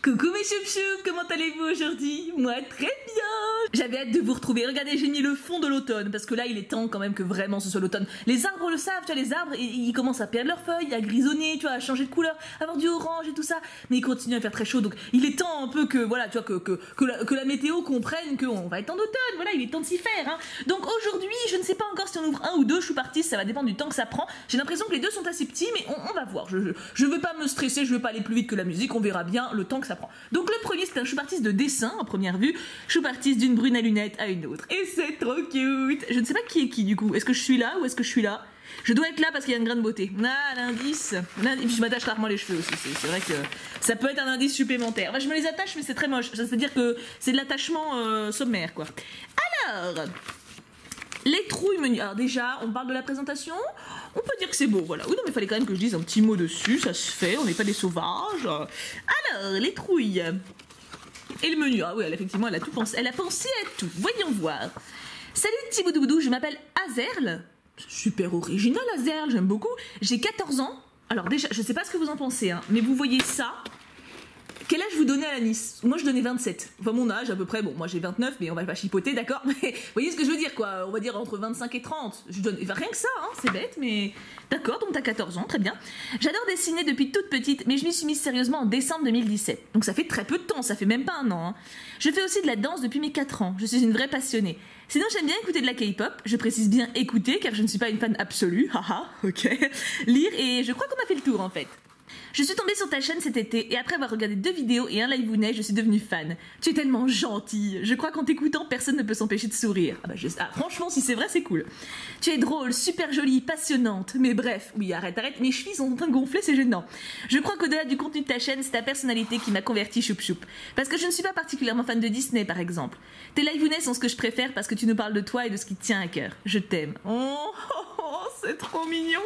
Coucou mes choup-choup, comment allez-vous aujourd'hui? Moi très bien. J'avais hâte de vous retrouver. Regardez, j'ai mis le fond de l'automne parce que là il est temps quand même que vraiment ce soit l'automne. Les arbres le savent, tu vois, les arbres ils commencent à perdre leurs feuilles, à grisonner, tu vois, à changer de couleur, avoir du orange et tout ça. Mais il continue à faire très chaud, donc il est temps un peu que voilà, tu vois, que la météo comprenne qu'on va être en automne. Voilà, il est temps de s'y faire. Hein. Donc aujourd'hui, je ne sais pas encore si on ouvre un ou deux choupartis, ça va dépendre du temps que ça prend. J'ai l'impression que les deux sont assez petits, mais on va voir. Je veux pas me stresser, je veux pas aller plus vite que la musique, on verra bien le temps que ça prend. Donc le premier c'est un choupartis de dessin à première vue, choupartis d'une brune à lunettes à une autre. Et c'est trop cute. Je ne sais pas qui est qui du coup. Est-ce que je suis là ou est-ce que je suis là? Je dois être là parce qu'il y a une grande beauté. Ah, l'indice. Je m'attache rarement les cheveux aussi. C'est vrai que ça peut être un indice supplémentaire. Enfin, je me les attache mais c'est très moche. C'est-à-dire que c'est de l'attachement sommaire quoi. Alors... les trouilles menu. Alors déjà, on parle de la présentation. On peut dire que c'est beau, voilà. Oui, non, mais il fallait quand même que je dise un petit mot dessus. Ça se fait, on n'est pas des sauvages. Alors, les trouilles. Et le menu. Ah oui, effectivement, elle a tout pensé. Elle a pensé à tout. Voyons voir. Salut petit boudou, je m'appelle Azerle. Super original, Azerle, j'aime beaucoup. J'ai 14 ans. Alors déjà, je sais pas ce que vous en pensez, hein, mais vous voyez ça. Quel âge vous donnez à la Nice? Moi je donnais 27. Enfin mon âge à peu près, bon moi j'ai 29 mais on va pas chipoter, d'accord. Mais vous voyez ce que je veux dire quoi, on va dire entre 25 et 30. Je donne, enfin, rien que ça, hein, c'est bête mais... D'accord, donc t'as 14 ans, très bien. J'adore dessiner depuis toute petite, mais je m'y suis mise sérieusement en décembre 2017. Donc ça fait très peu de temps, ça fait même pas un an. Hein. Je fais aussi de la danse depuis mes 4 ans, je suis une vraie passionnée. Sinon j'aime bien écouter de la K-pop, je précise bien écouter car je ne suis pas une fan absolue, haha, ok. Lire et je crois qu'on a fait le tour en fait. Je suis tombée sur ta chaîne cet été et après avoir regardé 2 vidéos et un livounet, je suis devenue fan. Tu es tellement gentille. Je crois qu'en t'écoutant, personne ne peut s'empêcher de sourire. Ah bah franchement, si c'est vrai, c'est cool. Tu es drôle, super jolie, passionnante. Mais bref, oui, arrête, mes chevilles sont en train de gonfler, c'est gênant. Je crois qu'au-delà du contenu de ta chaîne, c'est ta personnalité qui m'a convertie choup-choup. Parce que je ne suis pas particulièrement fan de Disney, par exemple. Tes livounets sont ce que je préfère parce que tu nous parles de toi et de ce qui te tient à cœur. Je t'aime. Oh, c'est trop mignon.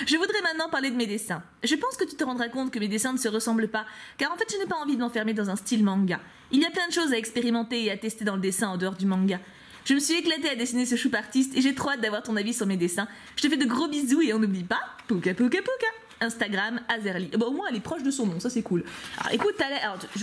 Je voudrais maintenant parler de mes dessins. Je pense que tu te rendras compte que mes dessins ne se ressemblent pas, car en fait je n'ai pas envie de m'enfermer dans un style manga. Il y a plein de choses à expérimenter et à tester dans le dessin en dehors du manga. Je me suis éclatée à dessiner ce choupartiste et j'ai trop hâte d'avoir ton avis sur mes dessins. Je te fais de gros bisous et on n'oublie pas, pouka pouka pouka. Instagram, Azerly. Bon, au moins elle est proche de son nom, ça c'est cool. Alors écoute,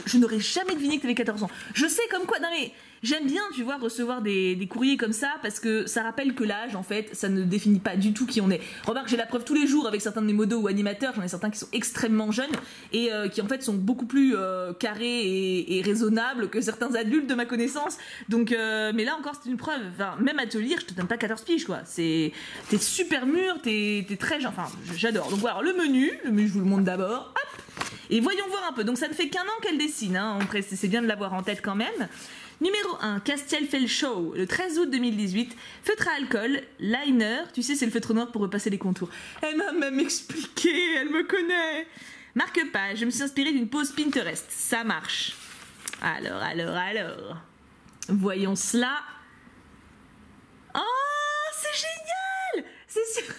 je n'aurais jamais deviné que tu avais 14 ans. Je sais comme quoi, non mais j'aime bien, tu vois, recevoir des courriers comme ça parce que ça rappelle que l'âge, en fait, ça ne définit pas du tout qui on est. Remarque, j'ai la preuve tous les jours avec certains de mes modos ou animateurs, j'en ai certains qui sont extrêmement jeunes et qui en fait sont beaucoup plus carrés et raisonnables que certains adultes de ma connaissance. Donc, mais là encore, c'est une preuve. Enfin, même à te lire, je te donne pas 14 piges, quoi. T'es super mûr, t'es très... Enfin, j'adore. Donc voilà, le menu, je vous le montre d'abord. Hop. Et voyons voir un peu. Donc ça ne fait qu'un an qu'elle dessine, hein. C'est bien de l'avoir en tête quand même. Numéro 1, Castiel fait le show, le 13 août 2018, feutre à alcool, liner, tu sais c'est le feutre noir pour repasser les contours. Elle m'a même expliqué, elle me connaît. Marque-page, je me suis inspirée d'une pause Pinterest, ça marche. Alors, voyons cela. Oh, c'est génial. C'est sur...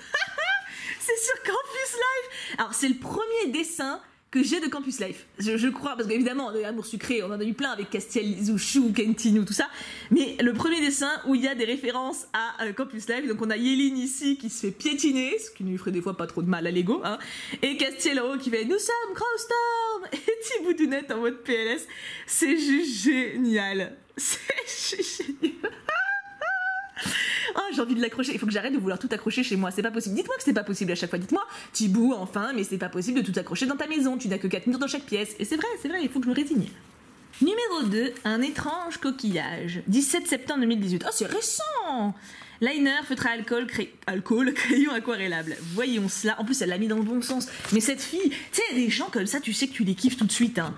c'est sur Campus Life. Alors c'est le premier dessin que j'ai de Campus Life, je crois, parce qu'évidemment, Amour sucré, on en a eu plein avec Castiel, Zouchou, Kentinou, tout ça, mais le premier dessin où il y a des références à Campus Life, donc on a Yéline ici qui se fait piétiner, ce qui lui ferait des fois pas trop de mal à l'ego, hein, et Castiel en haut qui fait « Nous sommes Crowstorm !» et Thiboudounet en mode PLS, c'est juste génial, c'est juste génial. Oh, j'ai envie de l'accrocher. Il faut que j'arrête de vouloir tout accrocher chez moi. C'est pas possible. Dites-moi que c'est pas possible à chaque fois. Dites-moi, Thibou, enfin, mais c'est pas possible de tout accrocher dans ta maison. Tu n'as que 4 murs dans chaque pièce. Et c'est vrai, il faut que je me résigne. Numéro 2, un étrange coquillage. 17 septembre 2018. Oh, c'est récent! Liner, feutre à alcool, crayon aquarellable. Voyons cela. En plus, elle l'a mis dans le bon sens. Mais cette fille, tu sais, il y a des gens comme ça, tu sais que tu les kiffes tout de suite, hein.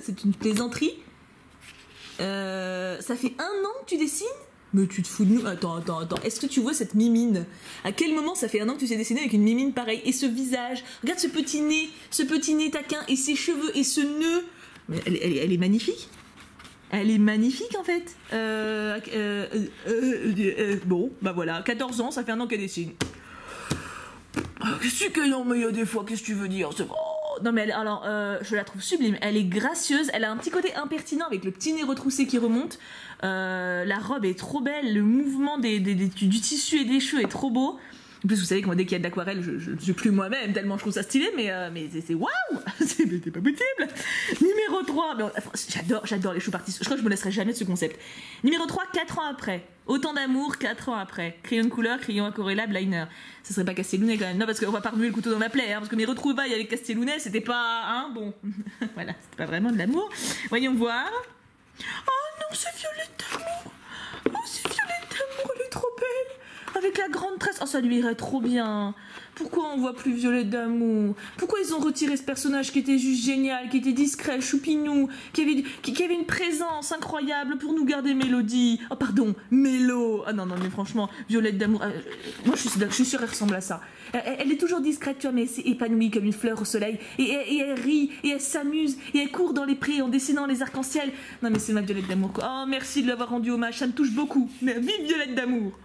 C'est une plaisanterie. Ça fait 1 an que tu dessines? Mais tu te fous de nous. Attends. Est-ce que tu vois cette mimine? À quel moment ça fait 1 an que tu sais dessiner avec une mimine pareille? Et ce visage. Regarde ce petit nez taquin et ses cheveux et ce nœud. Mais elle est magnifique. Elle est magnifique en fait. Bon, bah voilà. 14 ans, ça fait 1 an qu'elle dessine. Qu'est-ce que non mais il y a des fois, qu'est-ce que tu veux dire? C'est... Non mais je la trouve sublime, elle est gracieuse, elle a un petit côté impertinent avec le petit nez retroussé qui remonte, la robe est trop belle, le mouvement du tissu et des cheveux est trop beau, En plus, vous savez que moi, dès qu'il y a de l'aquarelle, je ne suis plus moi-même, tellement je trouve ça stylé, mais c'est waouh. C'est pas possible. Numéro 3, mais j'adore les choux partis. Je crois que je me laisserai jamais de ce concept. Numéro 3, 4 ans après. Autant d'amour, 4 ans après. Crayon de couleur, crayon aquarellable, liner. Ça serait pas Castellounet quand même. Non, parce qu'on va pas remuer le couteau dans la plaie, hein, parce que mes retrouvailles avec Castellounet, c'était pas... Hein, bon, voilà, c'était pas vraiment de l'amour. Voyons voir. Oh non, c'est Violette d'amour. Oh, c'est Violette d'amour, elle est trop belle. Avec la grande tresse. Oh, ça lui irait trop bien. Pourquoi on voit plus Violette d'amour? Pourquoi ils ont retiré ce personnage qui était juste génial, qui était discret, choupinou, qui avait une présence incroyable pour nous garder Mélodie. Oh pardon, Mélo. Ah non, mais franchement, Violette d'amour, moi je suis sûre qu'elle ressemble à ça. Elle est toujours discrète, tu vois, mais elle s'est épanouie comme une fleur au soleil. Et elle rit, et elle s'amuse, et elle court dans les prés en dessinant les arcs-en-ciel. Non mais c'est ma Violette d'amour, quoi. Oh merci de l'avoir rendu hommage, ça me touche beaucoup. Mais vive Violette d'amour.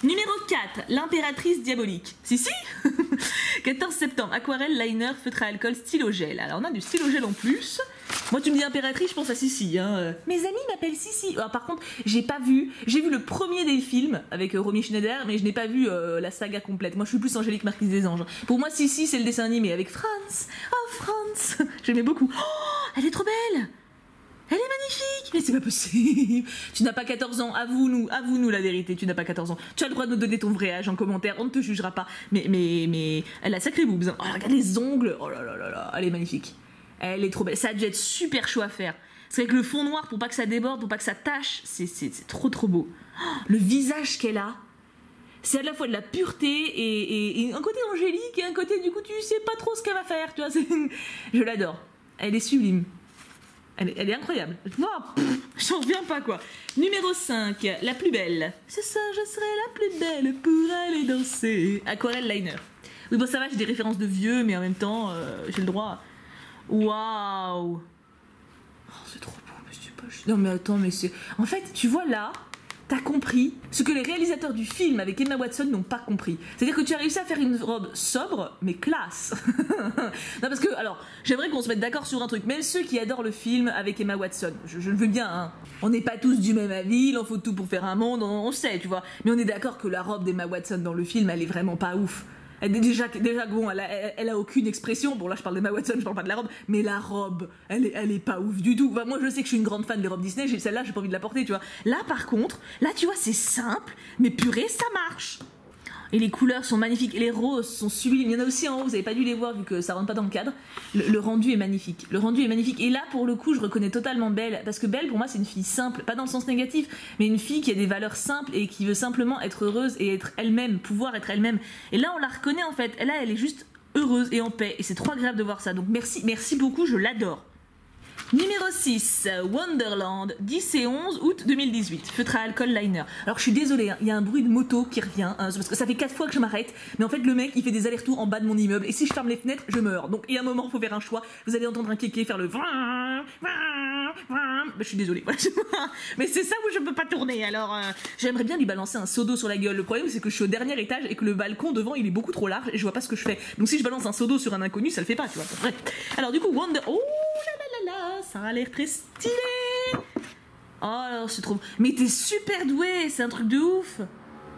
Numéro 4, l'impératrice diabolique. Si 14 septembre, aquarelle, liner, feutre à alcool, stylo gel. Alors on a du stylo gel en plus. Moi tu me dis impératrice, je pense à Sissi. Hein. Mes amis m'appellent Sissi. Alors, par contre, j'ai vu le premier des films avec Romy Schneider, mais je n'ai pas vu la saga complète. Moi je suis plus Angélique Marquise des Anges. Pour moi Sissi c'est le dessin animé avec Franz. Oh Franz, j'aimais beaucoup. Oh, elle est trop belle. Elle est magnifique. Mais c'est pas possible. Tu n'as pas 14 ans, avoue-nous la vérité, tu n'as pas 14 ans. Tu as le droit de nous donner ton vrai âge en commentaire, on ne te jugera pas. Mais elle a sacré boobs. Hein. Oh, regarde les ongles, oh là là là là, elle est magnifique. Elle est trop belle, ça a dû être super chaud à faire. C'est avec le fond noir pour pas que ça déborde, pour pas que ça tâche, c'est trop beau. Oh, le visage qu'elle a, c'est à la fois de la pureté et un côté angélique et un côté du coup tu sais pas trop ce qu'elle va faire, tu vois. Je l'adore, elle est sublime. Elle est incroyable. Oh, j'en reviens pas, quoi. Numéro 5, la plus belle. C'est ça, je serai la plus belle pour aller danser. Aquarelle liner. Oui, bon, ça va, j'ai des références de vieux, mais en même temps, j'ai le droit. Waouh. Oh, c'est trop beau, mais c'est pas... Non, mais attends, mais c'est... En fait, tu vois, là, t'as compris ce que les réalisateurs du film avec Emma Watson n'ont pas compris. C'est-à-dire que tu as réussi à faire une robe sobre, mais classe. Non, parce que, alors, j'aimerais qu'on se mette d'accord sur un truc. Même ceux qui adorent le film avec Emma Watson, je le veux bien, hein. On n'est pas tous du même avis, il en faut tout pour faire un monde, on sait, tu vois. Mais on est d'accord que la robe d'Emma Watson dans le film, elle est vraiment pas ouf. Déjà bon, elle a aucune expression. Bon, là, je parle d'Emma Watson, je parle pas de la robe. Mais la robe, elle est pas ouf du tout. Enfin, moi, je sais que je suis une grande fan des robes Disney. Celle-là, j'ai pas envie de la porter, tu vois. Là, par contre, là, tu vois, c'est simple. Mais purée, ça marche. Et les couleurs sont magnifiques. Et les roses sont sublimes. Il y en a aussi en haut, vous avez pas dû les voir vu que ça rentre pas dans le cadre. Le rendu est magnifique. Le rendu est magnifique. Et là, pour le coup, je reconnais totalement Belle. Parce que Belle, pour moi, c'est une fille simple. Pas dans le sens négatif, mais une fille qui a des valeurs simples et qui veut simplement être heureuse et être elle-même, pouvoir être elle-même. Et là, on la reconnaît en fait. Et là, elle est juste heureuse et en paix. Et c'est trop agréable de voir ça. Donc merci beaucoup, je l'adore. Numéro 6, Wonderland, 10 et 11 août 2018, feutre à alcool liner. Alors je suis désolée, hein, il y a un bruit de moto qui revient, hein, parce que ça fait 4 fois que je m'arrête, mais en fait le mec il fait des allers-retours en bas de mon immeuble, et si je ferme les fenêtres, je meurs. Donc il y a un moment, il faut faire un choix, vous allez entendre un kéké faire le... Je suis désolée, voilà. Mais c'est ça où je peux pas tourner, alors j'aimerais bien lui balancer un seau d'eau sur la gueule. Le problème c'est que je suis au dernier étage et que le balcon devant il est beaucoup trop large et je vois pas ce que je fais. Donc si je balance un seau d'eau sur un inconnu, ça le fait pas, tu vois. Bref. Alors du coup, Oh là là là, ça a l'air très stylé. Oh alors c'est trop... Mais t'es super doué, c'est un truc de ouf.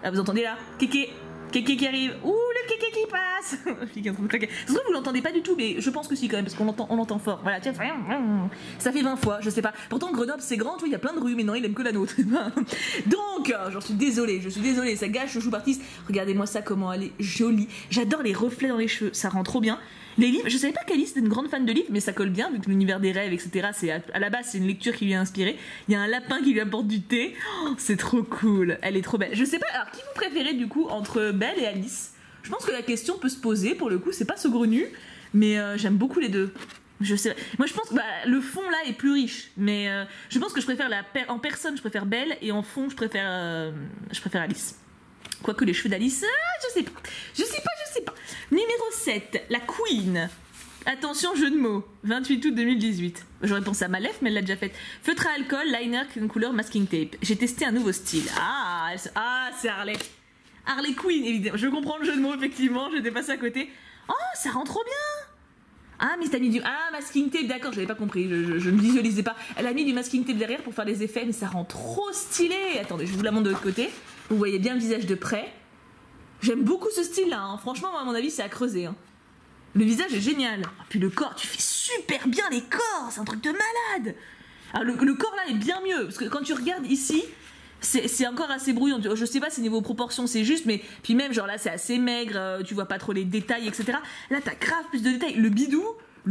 Ah vous entendez là, Kéké qui arrive. Ouh le Kéké qui passe. C'est vrai vous l'entendez pas du tout, mais je pense que si quand même, parce qu'on l'entend fort. Voilà, tiens, ça fait 20 fois, je sais pas. Pourtant Grenoble c'est grand, tu vois, il y a plein de rues, mais non il aime que la nôtre. Donc, j'en suis désolée, ça gâche le chou artiste. Regardez-moi ça, comment elle est jolie. J'adore les reflets dans les cheveux, ça rend trop bien. Les livres, je savais pas qu'Alice était une grande fan de livres, mais ça colle bien, vu que l'univers des rêves, etc. C'est à la base, c'est une lecture qui lui a inspiré. Il y a un lapin qui lui apporte du thé. Oh, c'est trop cool. Elle est trop belle. Je sais pas, alors qui vous préférez du coup entre Belle et Alice? Je pense que la question peut se poser, pour le coup, c'est pas saugrenu, mais j'aime beaucoup les deux. Je sais. Moi, je pense que le fond là est plus riche, mais je pense que je préfère en personne, je préfère Belle, et en fond, je préfère Alice. Quoique les cheveux d'Alice, je sais pas. Numéro 7, la Queen. Attention, jeu de mots. 28 août 2018. J'aurais pensé à Malef, mais elle l'a déjà faite. Feutre à alcool, liner, couleur, masking tape. J'ai testé un nouveau style. C'est Harley. Harley Quinn, évidemment. Je comprends le jeu de mots, effectivement. J'étais passée à côté. Oh, ça rend trop bien. Ah, mais t'as mis du... Ah, masking tape, d'accord, j'avais pas compris. Je ne visualisais pas. Elle a mis du masking tape derrière pour faire les effets, mais ça rend trop stylé. Attendez, je vous la montre de l'autre côté. Vous voyez bien le visage de près. J'aime beaucoup ce style-là, hein. Franchement, moi, à mon avis, c'est à creuser. Hein. Le visage est génial. Ah, puis le corps, tu fais super bien les corps, c'est un truc de malade. Alors le corps là est bien mieux, parce que quand tu regardes ici, c'est encore assez brouillon. Je sais pas si niveau proportion c'est juste, mais puis même genre là c'est assez maigre, tu vois pas trop les détails, etc. Là t'as grave plus de détails. Le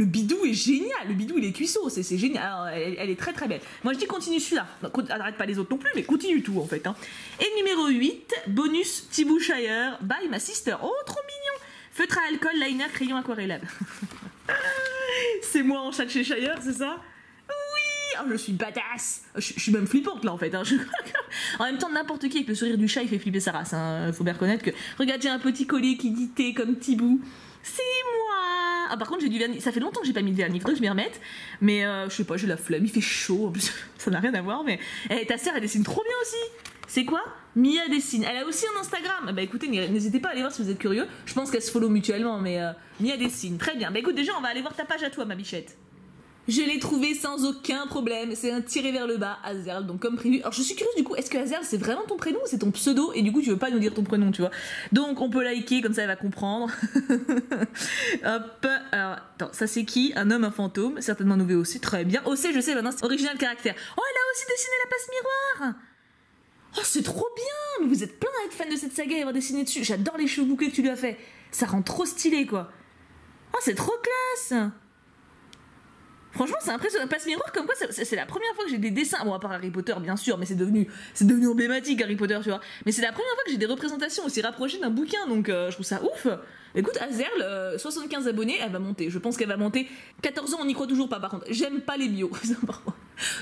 bidou est génial, le bidou il est cuisseau, c'est génial. Alors, elle est très très belle. Moi je dis continue celui-là, arrête pas les autres non plus, mais continue tout en fait. Hein. Et numéro 8, bonus Thibaut Shire by ma sister. Oh trop mignon. Feutre à alcool, liner, crayon aquarellable. C'est moi en chat de chez Shire, c'est ça? Oui, oh, je suis badass. Je suis même flippante là en fait. Hein. En même temps, n'importe qui avec le sourire du chat, il fait flipper sa race. Hein. Faut bien reconnaître que... Regarde, j'ai un petit collier qui dit T comme Thibaut. C'est moi. Ah par contre, j'ai du vernis. Ça fait longtemps que j'ai pas mis de vernis. Faudrait que je m'y remette. Mais je sais pas, j'ai la flemme. Il fait chaud. En plus, ça n'a rien à voir. Mais ta sœur, elle dessine trop bien aussi. C'est quoi? Mia dessine. Elle a aussi un Instagram. Bah écoutez, n'hésitez pas à aller voir si vous êtes curieux. Je pense qu'elles se follow mutuellement, mais Mia dessine. Très bien. Bah écoute, déjà, on va aller voir ta page à toi, ma bichette. Je l'ai trouvé sans aucun problème. C'est un tiré vers le bas, Azerl, donc comme prévu. Alors je suis curieuse du coup, est-ce que Azerl c'est vraiment ton prénom ou c'est ton pseudo? Et du coup tu veux pas nous dire ton prénom, tu vois. Donc on peut liker, comme ça elle va comprendre. Hop, alors attends, ça c'est qui? Un homme, un fantôme, certainement un OC, très bien. OC je sais maintenant, c'est original caractère. Oh elle a aussi dessiné la passe miroir. Oh c'est trop bien. Mais vous êtes plein à être fan de cette saga et avoir dessiné dessus. J'adore les cheveux bouclés que tu lui as fait. Ça rend trop stylé quoi. Oh c'est trop classe. Franchement, c'est impressionnant. Passe miroir, comme quoi, c'est la première fois que j'ai des dessins. Bon, à part Harry Potter, bien sûr, mais c'est devenu emblématique, Harry Potter, tu vois. Mais c'est la première fois que j'ai des représentations aussi rapprochées d'un bouquin, donc je trouve ça ouf. Écoute, Azerl, 75 abonnés, elle va monter. Je pense qu'elle va monter. 14 ans, on n'y croit toujours pas, par contre. J'aime pas les bios.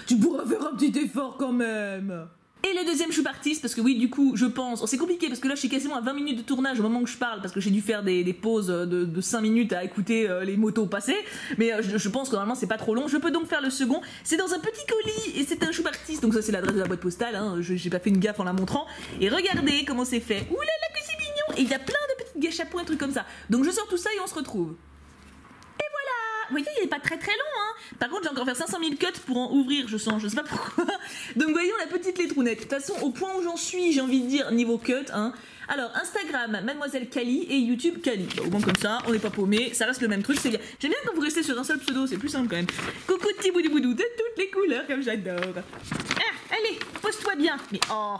Tu pourras faire un petit effort quand même. Et le deuxième choupartiste, parce que oui, du coup, je pense... Oh, c'est compliqué, parce que là, je suis quasiment à 20 minutes de tournage au moment où je parle, parce que j'ai dû faire des pauses de 5 minutes à écouter les motos passer, mais je pense que normalement, c'est pas trop long. Je peux donc faire le second. C'est dans un petit colis, et c'est un choupartiste, donc ça, c'est l'adresse de la boîte postale, hein. J'ai pas fait une gaffe en la montrant. Et regardez comment c'est fait. Ouh là là, que c'est mignon. Et il y a plein de petites gâchapons, un truc comme ça. Donc je sors tout ça et on se retrouve. Vous voyez, il est pas très très long, hein. Par contre, j'ai encore faire 500 000 cuts pour en ouvrir, je sens, je sais pas pourquoi. Donc voyons la petite lettrounette. De toute façon, au point où j'en suis, j'ai envie de dire niveau cut, hein. Alors, Instagram, Mademoiselle Kali, et YouTube, Kali. Bah, au moins comme ça, on n'est pas paumé, ça reste le même truc, c'est bien. J'aime bien quand vous restez sur un seul pseudo, c'est plus simple quand même. Coucou petit boudou de toutes les couleurs, comme j'adore. Ah, allez, pose-toi bien. Mais oh.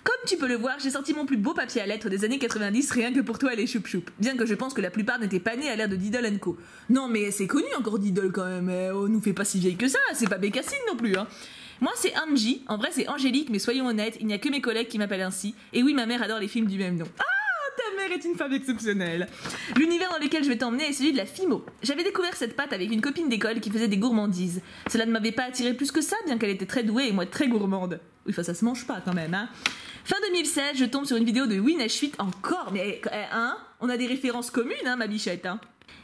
Comme tu peux le voir, j'ai sorti mon plus beau papier à lettres des années 90 rien que pour toi les choup-choup. Bien que je pense que la plupart n'étaient pas nés à l'ère de Diddle & Co. Non mais c'est connu encore Diddle quand même, on nous fait pas si vieille que ça, c'est pas Bécassine non plus hein. Moi c'est Angie, en vrai c'est Angélique mais soyons honnêtes, il n'y a que mes collègues qui m'appellent ainsi. Et oui ma mère adore les films du même nom. Ah ta mère est une femme exceptionnelle. L'univers dans lequel je vais t'emmener est celui de la Fimo. J'avais découvert cette pâte avec une copine d'école qui faisait des gourmandises. Cela ne m'avait pas attiré plus que ça, bien qu'elle était très douée et moi très gourmande. Oui, enfin ça se mange pas quand même, hein. Fin 2016, je tombe sur une vidéo de Win H8 encore, mais hein, on a des références communes, hein, ma bichette, hein.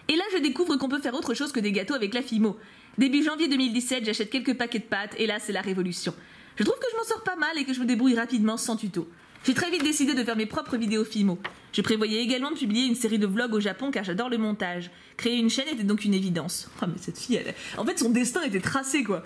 Et là, je découvre qu'on peut faire autre chose que des gâteaux avec la Fimo. Début janvier 2017, j'achète quelques paquets de pâtes, et là, c'est la révolution. Je trouve que je m'en sors pas mal et que je me débrouille rapidement sans tuto. J'ai très vite décidé de faire mes propres vidéos Fimo. Je prévoyais également de publier une série de vlogs au Japon car j'adore le montage. Créer une chaîne était donc une évidence. Oh mais cette fille, en fait son destin était tracé quoi.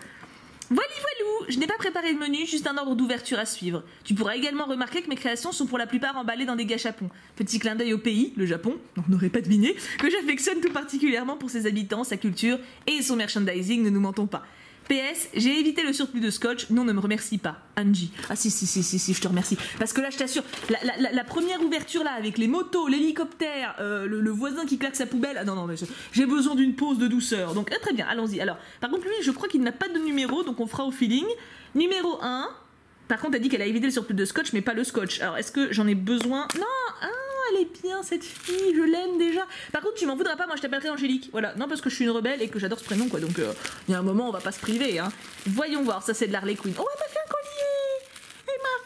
Voilou, je n'ai pas préparé de menu, juste un ordre d'ouverture à suivre. Tu pourras également remarquer que mes créations sont pour la plupart emballées dans des gâchapons. Petit clin d'œil au pays, le Japon, on n'aurait pas deviné, que j'affectionne tout particulièrement pour ses habitants, sa culture et son merchandising, ne nous mentons pas. PS, j'ai évité le surplus de scotch, non ne me remercie pas. Angie. Ah si, je te remercie. Parce que là je t'assure, la première ouverture là, avec les motos, l'hélicoptère, le voisin qui claque sa poubelle, ah non, mais j'ai besoin d'une pause de douceur. Donc très bien, allons-y. Alors, par contre lui, je crois qu'il n'a pas de numéro, donc on fera au feeling. Numéro 1, par contre elle dit qu'elle a évité le surplus de scotch, mais pas le scotch. Alors est-ce que j'en ai besoin? Non, elle est bien cette fille, je l'aime déjà. Par contre tu m'en voudras pas, moi je t'appellerai Angélique. Voilà, non parce que je suis une rebelle et que j'adore ce prénom quoi, donc il y a un moment on va pas se priver hein. Voyons voir, ça c'est de l'Harley Quinn. Oh elle m'a fait un collier. Elle m'a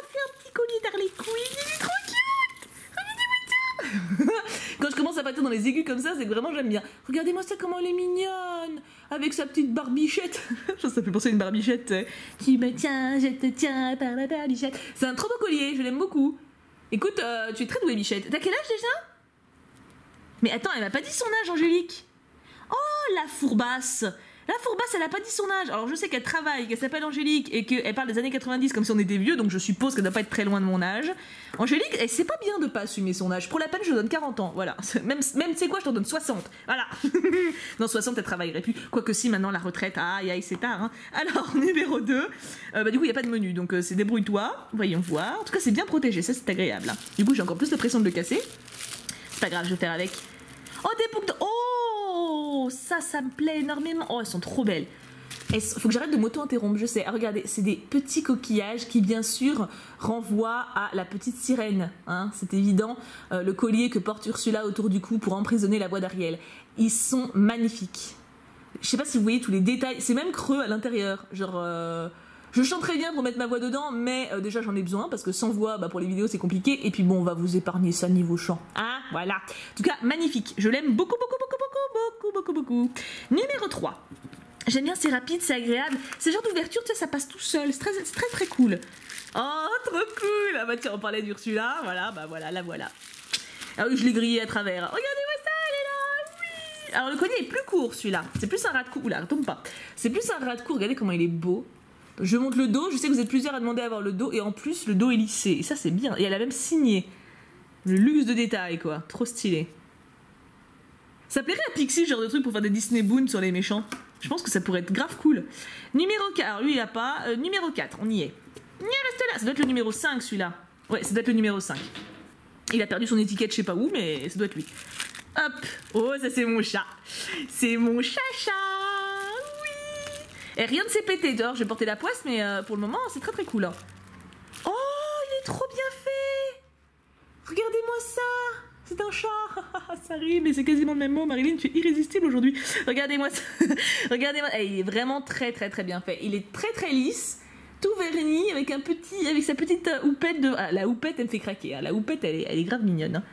fait un petit collier d'Harley Quinn, il est trop cute. Regardez-moi ça. Quand je commence à partir dans les aigus comme ça, c'est que vraiment j'aime bien. Regardez-moi ça comment elle est mignonne. Avec sa petite barbichette. Ça fait penser à une barbichette, tu sais. Tu me tiens, je te tiens par la barbichette. C'est un trop beau collier, je l'aime beaucoup. Écoute, tu es très douée, Bichette. T'as quel âge déjà? Mais attends, elle m'a pas dit son âge, Angélique. Oh, la fourbasse. La fourbasse, elle a pas dit son âge. Alors je sais qu'elle travaille, qu'elle s'appelle Angélique et qu'elle parle des années 90 comme si on était vieux, donc je suppose qu'elle doit pas être très loin de mon âge. Angélique, elle sait pas bien de pas assumer son âge. Pour la peine, je lui donne 40 ans, voilà. Même tu sais quoi, je t'en donne 60. Voilà. Non, 60, elle travaillerait plus. Quoique si, maintenant la retraite, aïe, c'est tard. Hein. Alors, numéro 2, du coup, il y a pas de menu, donc c'est débrouille-toi. Voyons voir. En tout cas, c'est bien protégé, ça c'est agréable. Hein. Du coup, j'ai encore plus de pression de le casser. C'est pas grave, je vais faire avec. Oh, des boucles de... Oh, ça me plaît énormément. Oh, elles sont trop belles. Faut que j'arrête de m'auto-interrompre, je sais. Ah, regardez, c'est des petits coquillages qui, bien sûr, renvoient à la petite sirène. Hein, c'est évident. Le collier que porte Ursula autour du cou pour emprisonner la voix d'Ariel. Ils sont magnifiques. Je sais pas si vous voyez tous les détails. C'est même creux à l'intérieur. Genre... Je chante très bien pour mettre ma voix dedans, mais déjà j'en ai besoin parce que sans voix, pour les vidéos c'est compliqué. Et puis bon, on va vous épargner ça niveau chant. Ah, voilà. En tout cas, magnifique. Je l'aime beaucoup. Numéro 3. J'aime bien, c'est rapide, c'est agréable. C'est le genre d'ouverture, tu sais, ça passe tout seul. C'est très cool. Oh, trop cool. Ah bah tiens, on parlait d'Ursula. Voilà, la voilà. Ah oui, je l'ai grillé à travers. Regardez-moi ça, elle est là. Oui. Alors le collier est plus court celui-là. C'est plus un ras de cou. Oula, tombe pas. C'est plus un ras de cou. Regardez comment il est beau. Je monte le dos, je sais que vous êtes plusieurs à demander à avoir le dos, et en plus, le dos est lissé. Et ça, c'est bien. Et elle a même signé. Le luxe de détail, quoi. Trop stylé. Ça plairait à Pixie, ce genre de truc, pour faire des Disney Boons sur les méchants. Je pense que ça pourrait être grave cool. Numéro 4. Alors, lui, il a pas. Numéro 4, on y est. Reste là. Ça doit être le numéro 5, celui-là. Ouais, ça doit être le numéro 5. Il a perdu son étiquette, je sais pas où, mais ça doit être lui. Hop. Oh, ça, c'est mon chat. C'est mon chacha. Et rien ne s'est pété, dehors, je vais porter la poisse, mais pour le moment, c'est très cool. Hein. Oh, il est trop bien fait. Regardez-moi ça. C'est un chat. Ça rime, mais c'est quasiment le même mot. Marilyn, tu es irrésistible aujourd'hui. Regardez-moi ça. Regardez-moi. Il est vraiment très bien fait. Il est très lisse, tout verni, avec sa petite houppette de... Ah, la houppette, elle me fait craquer. Hein. La houppette, elle est grave mignonne. Hein.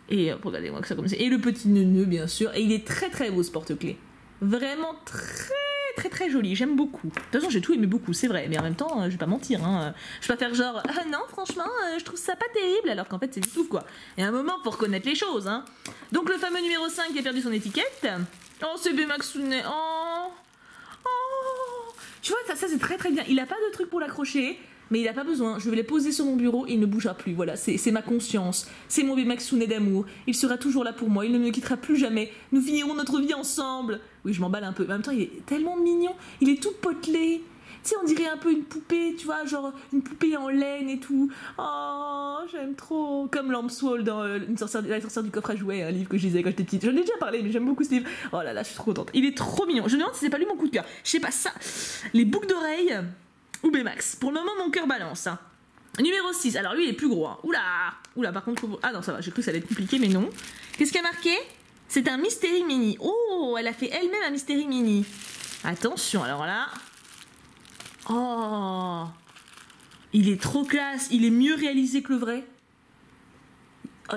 Et regardez-moi que ça comme ça. Et le petit neuneu, bien sûr. Et il est très beau, ce porte-clés. Vraiment très joli, j'aime beaucoup. De toute façon, j'ai tout aimé beaucoup, c'est vrai, mais en même temps, je vais pas mentir, hein. Je vais pas faire genre, ah non, franchement, je trouve ça pas terrible, alors qu'en fait, c'est du tout, quoi. Il y a un moment pour reconnaître les choses, hein. Donc, le fameux numéro 5 qui a perdu son étiquette. Oh, c'est Bemaxune. Oh. Tu vois, ça c'est très bien. Il a pas de truc pour l'accrocher, mais il a pas besoin. Je vais les poser sur mon bureau, il ne bougera plus. Voilà, c'est ma conscience. C'est mon Bemaxune d'amour. Il sera toujours là pour moi, il ne me quittera plus jamais. Nous finirons notre vie ensemble. Oui, je m'emballe un peu. Mais en même temps, il est tellement mignon. Il est tout potelé. Tu sais, on dirait un peu une poupée, tu vois, genre une poupée en laine et tout. Oh, j'aime trop. Comme Lampswall dans La sorcière du coffre à jouets, un livre que je lisais quand j'étais petite. J'en ai déjà parlé, mais j'aime beaucoup ce livre. Oh là là, je suis trop contente. Il est trop mignon. Je me demande si c'est pas lui mon coup de cœur. Je sais pas, ça. Les boucles d'oreilles ou Bemax. Pour le moment, mon cœur balance. Hein. Numéro 6. Alors lui, il est plus gros. Hein. Oula, par contre... Ah non, ça va. J'ai cru que ça allait être compliqué, mais non. Qu'est-ce qu'il y a marqué ? C'est un Mystery Mini. Oh, elle a fait elle-même un Mystery Mini. Attention, alors là... Oh, il est trop classe. Il est mieux réalisé que le vrai. Oh,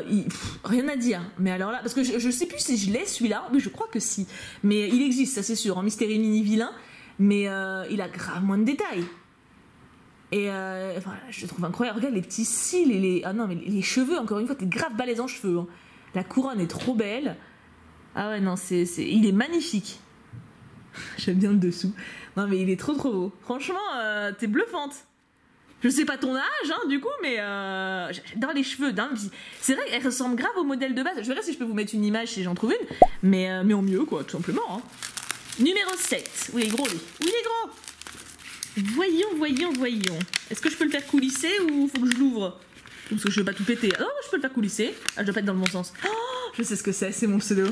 rien à dire. Mais alors là... Parce que je sais plus si je l'ai, celui-là. Mais je crois que si. Mais il existe, ça c'est sûr. En Mystery Mini vilain. Mais il a grave moins de détails. Et je le trouve incroyable. Regarde les petits cils et les... Ah non, mais les cheveux, encore une fois, t'es grave balèze en cheveux. Hein. La couronne est trop belle. Ah ouais, non, il est magnifique. J'aime bien le dessous. Non, mais il est trop beau. Franchement, t'es bluffante. Je sais pas ton âge, hein, du coup, mais j'adore les cheveux. C'est vrai qu'elle ressemble grave au modèle de base. Je verrai si je peux vous mettre une image si j'en trouve une. Mais en mieux, quoi, tout simplement. Hein. Numéro 7. Oui, il est gros, lui. Oui, il est gros. Voyons. Est-ce que je peux le faire coulisser ou faut que je l'ouvre ? Parce que je veux pas tout péter. Oh, je peux le faire coulisser. Ah, je dois pas être dans le bon sens. Oh, je sais ce que c'est mon pseudo.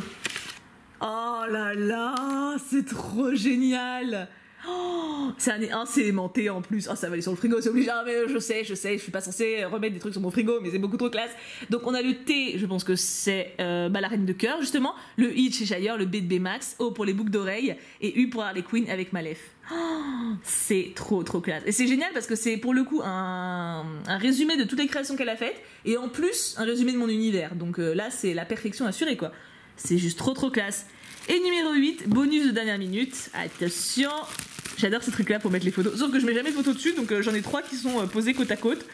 Oh là là, c'est trop génial. Oh, c'est aimanté en plus. Oh, ça va aller sur le frigo, c'est obligé. Ah, mais je sais, je suis pas censée remettre des trucs sur mon frigo, mais c'est beaucoup trop classe. Donc on a le T, je pense que c'est la reine de cœur, justement. Le I de chez Shire, le B de Bemax, O pour les boucles d'oreilles, et U pour Harley Quinn avec Malef. Oh, c'est trop classe. Et c'est génial parce que c'est pour le coup un résumé de toutes les créations qu'elle a faites, et en plus un résumé de mon univers. Donc là, c'est la perfection assurée, quoi. C'est juste trop classe. Et numéro 8, bonus de dernière minute. Attention, j'adore ces trucs là pour mettre les photos. Sauf que je mets jamais de photos dessus, donc j'en ai 3 qui sont posées côte à côte,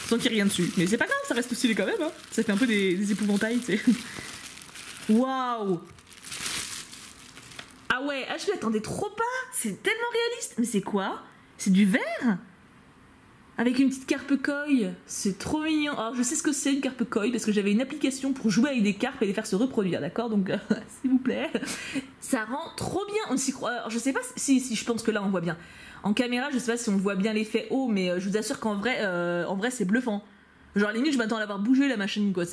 sans qu'il y ait rien dessus. Mais c'est pas grave, ça reste stylé quand même. Hein. Ça fait un peu des épouvantails, tu sais. Waouh. Ah Ah ouais, ah, je m'y attendais trop pas. C'est tellement réaliste. Mais c'est quoi? C'est du verre? Avec une petite carpe koi. C'est trop mignon. Alors je sais ce que c'est une carpe koi parce que j'avais une application pour jouer avec des carpes et les faire se reproduire, d'accord? Donc s'il vous plaît. Ça rend trop bien. On s'y croit. Alors, je sais pas si je pense que là on voit bien. En caméra, je sais pas si on voit bien l'effet haut, mais je vous assure qu'en vrai, c'est bluffant. Genre limite je m'attends à l'avoir bougé la machine quoi.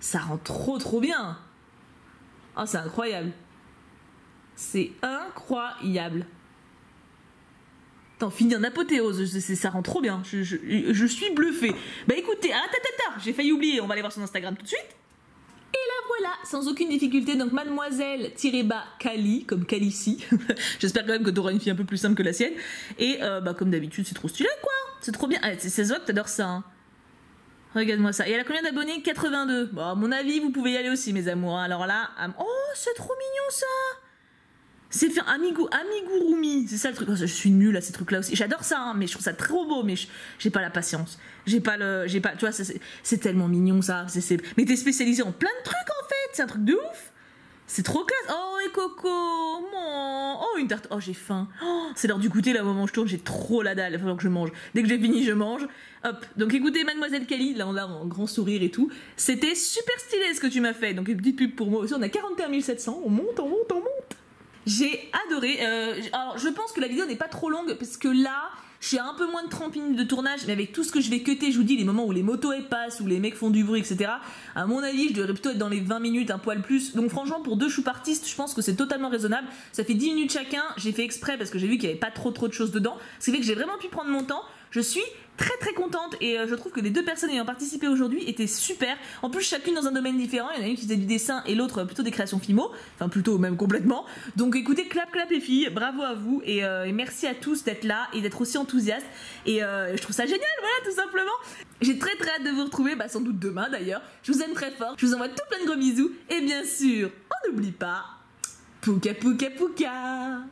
Ça rend trop bien. Oh c'est incroyable. C'est incroyable. Attends, fini en apothéose, ça rend trop bien. Je suis bluffée. Bah écoutez, j'ai failli oublier, on va aller voir son Instagram tout de suite. Et là voilà, sans aucune difficulté, donc mademoiselle-Kali, comme Calici. J'espère quand même que t'auras une fille un peu plus simple que la sienne. Et bah comme d'habitude, c'est trop stylé quoi. C'est trop bien. Ah, c'est Zop, t'adores ça. Hein. Regarde-moi ça. Et elle a combien d'abonnés? 82. Bon, à mon avis, vous pouvez y aller aussi, mes amours. Alors là, oh, c'est trop mignon ça. C'est fait amigurumi, c'est ça le truc. Oh, je suis nulle à ces trucs-là aussi. J'adore ça, hein, mais je trouve ça trop beau, mais j'ai pas la patience. Tu vois, c'est tellement mignon ça. Mais t'es spécialisé en plein de trucs en fait. C'est un truc de ouf. C'est trop classe. Oh et Coco, oh une tarte. Oh j'ai faim. Oh, c'est l'heure du goûter là, au moment où je tourne, j'ai trop la dalle. Il va falloir que je mange. Dès que j'ai fini, je mange. Hop. Donc écoutez, Mademoiselle Kali, là on l'a en grand sourire et tout. C'était super stylé ce que tu m'as fait. Donc une petite pub pour moi aussi. On a 41 700. On monte. J'ai adoré. Alors, je pense que la vidéo n'est pas trop longue parce que là, je suis à un peu moins de 30 minutes de tournage, mais avec tout ce que je vais cutter, je vous dis, les moments où les motos elles passent, où les mecs font du bruit, etc. À mon avis, je devrais plutôt être dans les 20 minutes, un poil plus. Donc, franchement, pour 2 choupartistes, je pense que c'est totalement raisonnable. Ça fait 10 minutes chacun. J'ai fait exprès parce que j'ai vu qu'il n'y avait pas trop de choses dedans. Ce qui fait que j'ai vraiment pu prendre mon temps. Je suis très contente et je trouve que les 2 personnes ayant participé aujourd'hui étaient super. En plus chacune dans un domaine différent, il y en a une qui faisait du dessin et l'autre plutôt des créations Fimo, enfin plutôt même complètement. Donc écoutez, clap les filles, bravo à vous et merci à tous d'être là et d'être aussi enthousiastes et je trouve ça génial, voilà tout simplement. J'ai très hâte de vous retrouver, bah sans doute demain d'ailleurs. Je vous aime très fort, je vous envoie tout plein de gros bisous et bien sûr, on n'oublie pas, pouka pouka pouka.